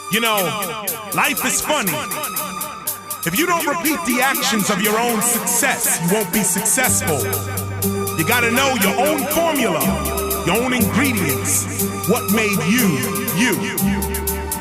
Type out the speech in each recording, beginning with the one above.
You know, life is funny. If you don't repeat the actions of your own success, you won't be successful. You gotta know your own formula, your own ingredients, what made you, you.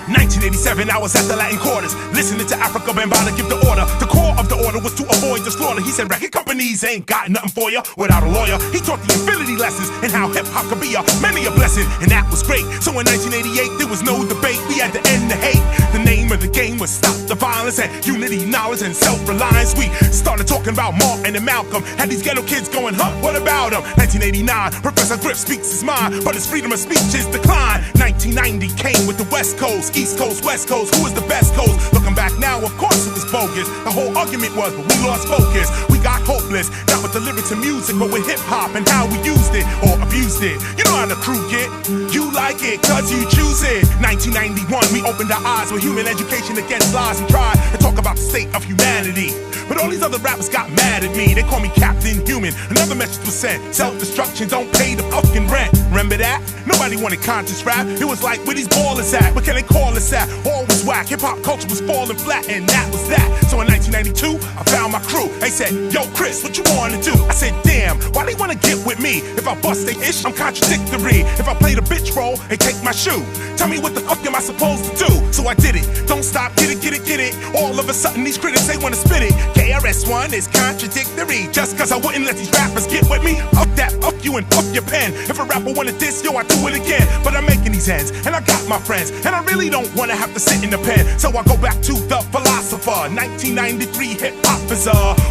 1987, I was at the Latin Quarters, listening to Africa Bambaataa give the order. The core of the order was to avoid the slaughter. He said record companies ain't got nothing for you without a lawyer. He taught the infinity lessons and how hip-hop could be many a blessing, and that was great. So in 1988, there was no debate. We had to end the hate. The name of the game was stop the violence and unity, knowledge, and self-reliance. We started talking about Martin and Malcolm. Had these ghetto kids going, huh, what about them? 1989, Professor Griff speaks his mind, but his freedom of speech is declined. 1990 came with the West Coast, East Coast, West Coast, who was the best coast? Looking back now, of course it was bogus. The whole argument was, but we lost focus. We got hopeless, not with the lyrics and music, but with hip-hop and how we used it, or abused it. You know how the crew get, you like it, cause you choose it. 1991, we opened our eyes with human education against lies and tried to talk about the state of humanity. But all these other rappers got mad at me, they call me Captain Human. Another message was sent, self-destruction, don't pay the fucking rent. Remember that? Nobody wanted conscious rap. It was like, where these ballers at? What can they call us at? All was whack, hip-hop culture was falling flat, and that was that. So in 1992, I found my crew. They said, yo Chris, what you wanna do? I said, damn, why they wanna get with me? If I bust they ish, I'm contradictory. If I play the bitch role, they take my shoe. Tell me what the fuck am I supposed to do? So I did it, don't stop, get it, get it, get it. All of a sudden these critics, they wanna spit it. KRS-One is contradictory. Just cause I wouldn't let these rappers get with me. Fuck that, fuck you, and fuck your pen. If a rapper wanna diss, yo, I do it again. But I'm making these ends, and I got my friends, and I really don't wanna have to sit in the pen. So I go back to the philosopher. 1993 hip-hop is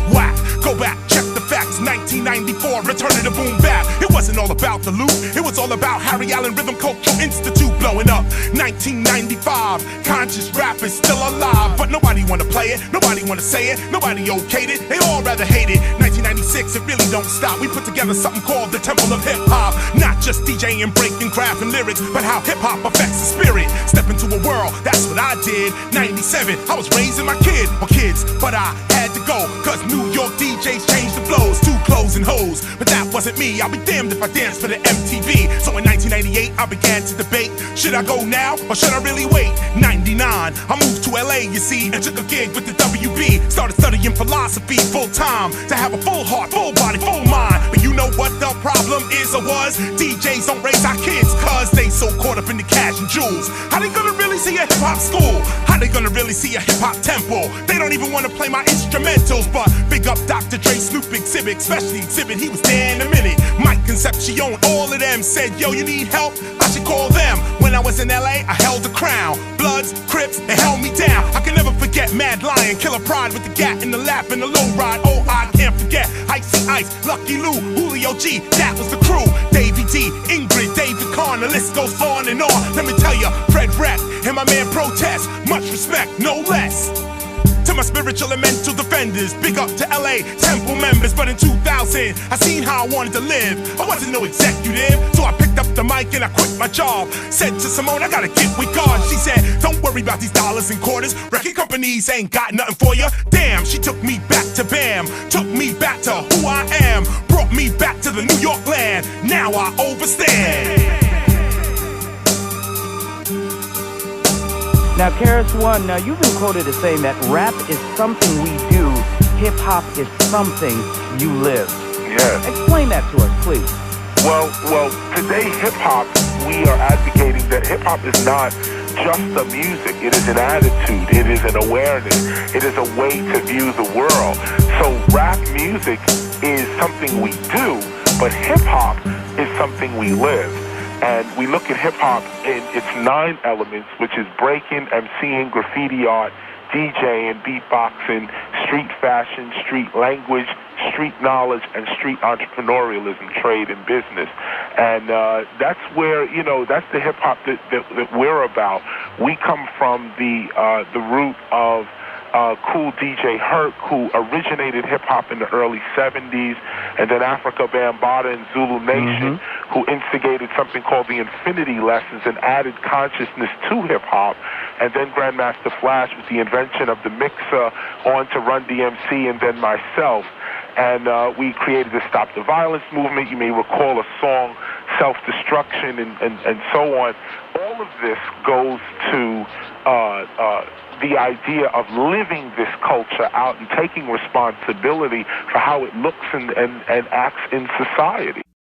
whack. Go back, check the facts. 1994, return to the boom bap. It wasn't all about the loot, it was all about Harry Allen Rhythm Cultural Institute blowing up. 1995, conscious rap is still alive, but nobody wanna play it, nobody wanna say it, nobody okayed it, they all rather hate it. 1996, it really don't stop. We put together something called the Temple of Hip Hop. Not just DJing, breaking, craft, and lyrics, but how hip hop affects the spirit. Step into a world, that's what I did. 97, I was raising my kid, or kids, but I had to go, cause New York DJs changed the flows, too clothes and hoes. But that wasn't me, I'll be damned if I danced for the MTV. So in 1998, I began to debate, should I go now, or should I really wait? 99, I moved to LA, you see, and took a gig with the WB. Started studying philosophy full time, to have a full heart, full body, full mind. But you know what the problem is or was? DJs don't raise our kids, cause they so caught up in the cash and jewels. How they gonna really see a hip-hop school? How they gonna really see a hip-hop temple? They don't even wanna play my instrumentals. But big up Dr. Dre, Snoop, Exhibit, especially Exhibit, he was there in a minute. Mike Concepcion, all of them said, yo, you need help? I should call them. When I was in LA, I held the crown. Bloods, Crips, they held me down. I can never forget Mad Lion, Killer Pride with the gat in the lap and the low ride. Oh, I can't forget Icy Ice, Lucky Lou, Julio G, that was the crew. Davey D, Ingrid, David Kahn, the list goes on and on. Let me tell ya, Fred Rec and my man Protest, much respect, no less. To my spiritual and mental defenders, big up to LA Temple members. But in 2000, I seen how I wanted to live. I wasn't no executive, so I picked up the mic and I quit my job. Said to Simone, I gotta get with God. She said, don't worry about these dollars and quarters, record companies ain't got nothing for you. Damn, she took me back to BAM, took me back to who I am, brought me back to the New York land. Now I overstand. Now, KRS-One, now you've been quoted as saying that rap is something we do, hip-hop is something you live. Yes. Explain that to us, please. Well, today hip-hop, we are advocating that hip-hop is not just the music. It is an attitude. It is an awareness. It is a way to view the world. So rap music is something we do, but hip-hop is something we live. And we look at hip-hop in its 9 elements, which is breaking, MCing, graffiti art, DJing, beatboxing, street fashion, street language, street knowledge, and street entrepreneurialism, trade and business. And that's where, that's the hip-hop that we're about. We come from the root of Cool DJ Herc, who originated hip-hop in the early 70s, and then Africa Bambaataa and Zulu Nation, who instigated something called the Infinity Lessons and added consciousness to hip-hop, and then Grandmaster Flash with the invention of the mixer, on to Run DMC, and then myself. And we created the Stop the Violence movement. You may recall a song, Self-Destruction, and so on. All all of this goes to the idea of living this culture out and taking responsibility for how it looks and acts in society.